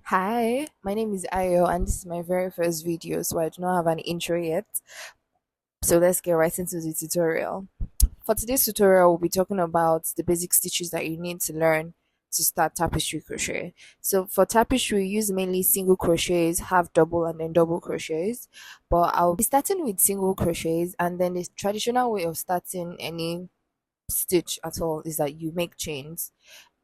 Hi, my name is Ayo, and this is my very first video, so I do not have an intro yet. So let's get right into the tutorial. For today's tutorial, we'll be talking about the basic stitches that you need to learn to start tapestry crochet. So for tapestry, we use mainly single crochets, half double, and then double crochets. But I'll be starting with single crochets, and then the traditional way of starting any stitch at all is that you make chains,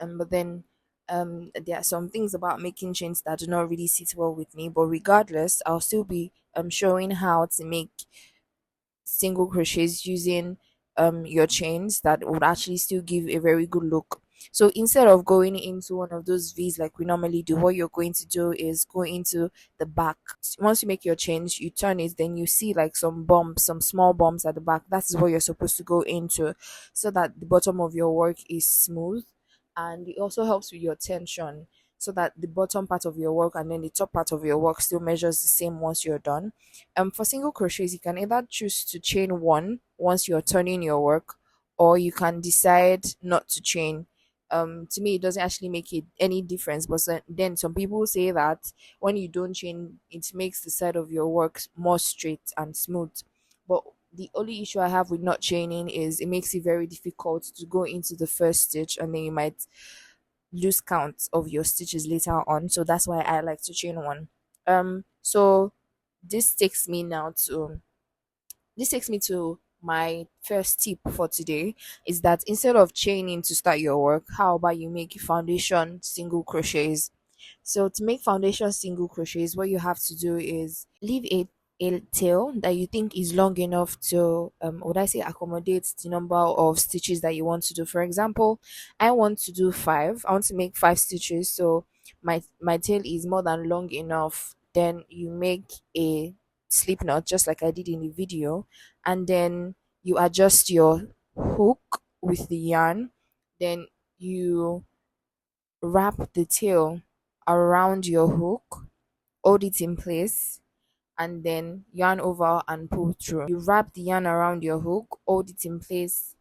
but then there are some things about making chains that do not really sit well with me, but regardless I'll still be showing how to make single crochets using your chains that would actually still give a very good look. So instead of going into one of those V's like we normally do, what you're going to do is go into the back. Once you make your chains, you turn it, then you see like some bumps, some small bumps at the back. That is what you're supposed to go into so that the bottom of your work is smooth, and it also helps with your tension so that the bottom part of your work and then the top part of your work still measures the same once you're done. For single crochets, you can either choose to chain one once you're turning your work, or you can decide not to chain. To me, it doesn't actually make it any difference, but then some people say that when you don't chain, it makes the side of your work more straight and smooth. But the only issue I have with not chaining is it makes it very difficult to go into the first stitch, and then you might lose count of your stitches later on. So that's why I like to chain one. So this takes me now to this takes me to my first tip for today, is that instead of chaining to start your work, how about you make foundation single crochets? So to make foundation single crochets, what you have to do is leave a tail that you think is long enough to would I say accommodate the number of stitches that you want to do. For example, I want to do five. I want to make five stitches, so my tail is more than long enough. Then you make a slip knot just like I did in the video, and then you adjust your hook with the yarn. Then you wrap the tail around your hook, hold it in place, and then yarn over and pull through. You wrap the yarn around your hook, hold it in place,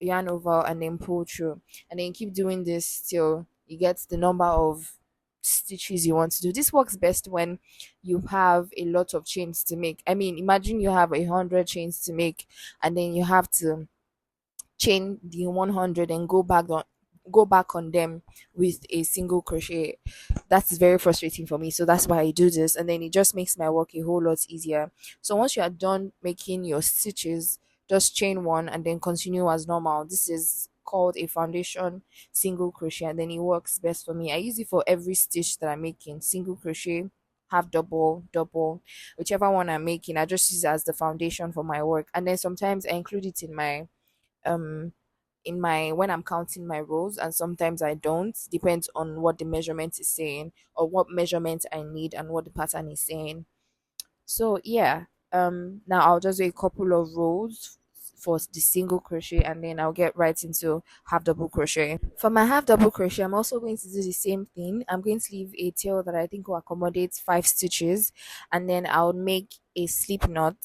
yarn over, and then pull through. And then keep doing this till you get the number of stitches you want to do. This works best when you have a lot of chains to make. I mean, imagine you have 100 chains to make, and then you have to chain the 100 and go back on them with a single crochet. That's very frustrating for me, so that's why I do this, and then it just makes my work a whole lot easier. So once you are done making your stitches, just chain one and then continue as normal. This is called a foundation single crochet, and then it works best for me. I use it for every stitch that I'm making: single crochet, half double, double, whichever one I'm making. I just use it as the foundation for my work, and then sometimes I include it um in my when I'm counting my rows, and sometimes I don't. Depends on what the measurement is saying, or what measurement I need and what the pattern is saying. So yeah, now I'll just do a couple of rows for the single crochet, and then I'll get right into half double crochet. For my half double crochet, I'm also going to do the same thing. I'm going to leave a tail that I think will accommodate 5 stitches, and then I'll make a slip knot,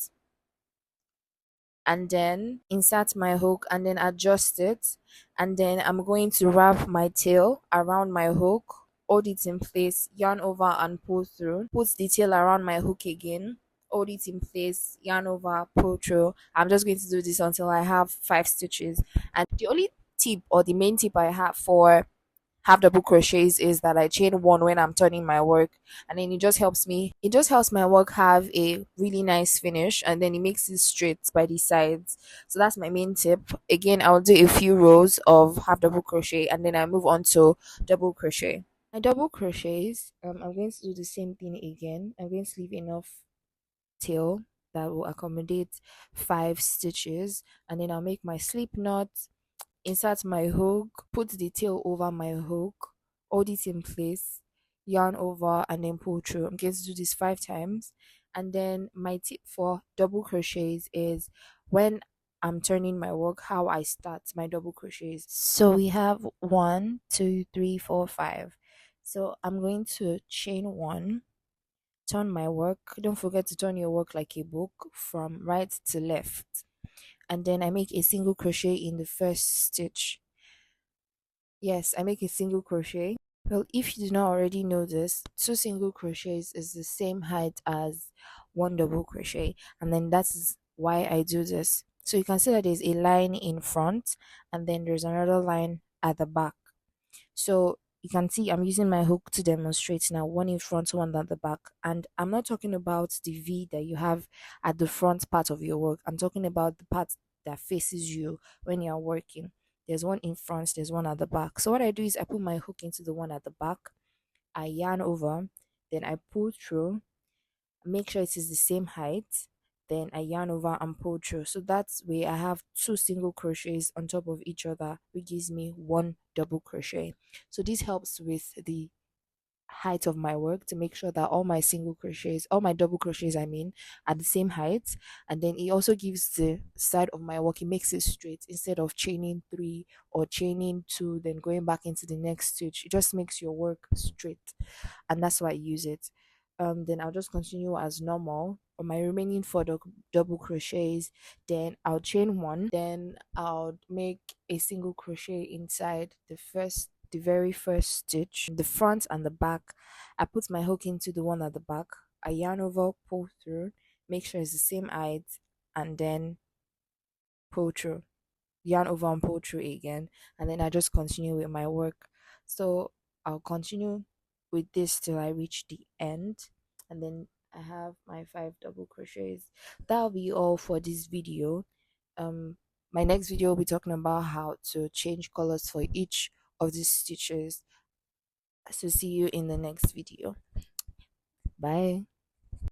and then insert my hook and then adjust it, and then I'm going to wrap my tail around my hook, hold it in place, yarn over and pull through, put the tail around my hook again, hold it in place, yarn over, pull through. I'm just going to do this until I have 5 stitches. And the only tip, or the main tip I have for half double crochets, is that I chain one when I'm turning my work, and then it just helps my work have a really nice finish, and then it makes it straight by the sides. So that's my main tip. Again, I'll do a few rows of half double crochet, and then I move on to double crochet. My double crochets, I'm going to do the same thing again. I'm going to leave enough tail that will accommodate 5 stitches, and then I'll make my slip knot, insert my hook, put the tail over my hook, hold it in place, yarn over, and then pull through. I'm going to do this 5 times. And then my tip for double crochets is when I'm turning my work, how I start my double crochets. So we have 1, 2, 3, 4, 5. So I'm going to chain one, turn my work. Don't forget to turn your work like a book from right to left, and then I make a single crochet in the first stitch. Yes, I make a single crochet, Well, if you do not already know this, two single crochets is the same height as one double crochet, and then that's why I do this. So you can see that there's a line in front, and then there's another line at the back. So you can see I'm using my hook to demonstrate now, one in front, one at the back. And I'm not talking about the V that you have at the front part of your work. I'm talking about the part that faces you when you're working. There's one in front, there's one at the back. So what I do is I put my hook into the one at the back, I yarn over, then I pull through, make sure it is the same height, then I yarn over and pull through. So that's way I have two single crochets on top of each other, which gives me one double crochet. So this helps with the height of my work to make sure that all my single crochets, all my double crochets I mean, are the same height. And then it also gives the side of my work, it makes it straight instead of chaining three or chaining two then going back into the next stitch. It just makes your work straight, and that's why I use it. Then I'll just continue as normal on my remaining four double crochets. Then I'll chain one, then I'll make a single crochet inside the very first stitch, the front and the back. I put my hook into the one at the back, I yarn over, pull through, make sure it's the same height, and then pull through, yarn over and pull through again, and then I just continue with my work. So I'll continue with this till I reach the end, and then I have my five double crochets. That'll be all for this video. um my next video will be talking about how to change colors for each of these stitches. So see you in the next video. Bye.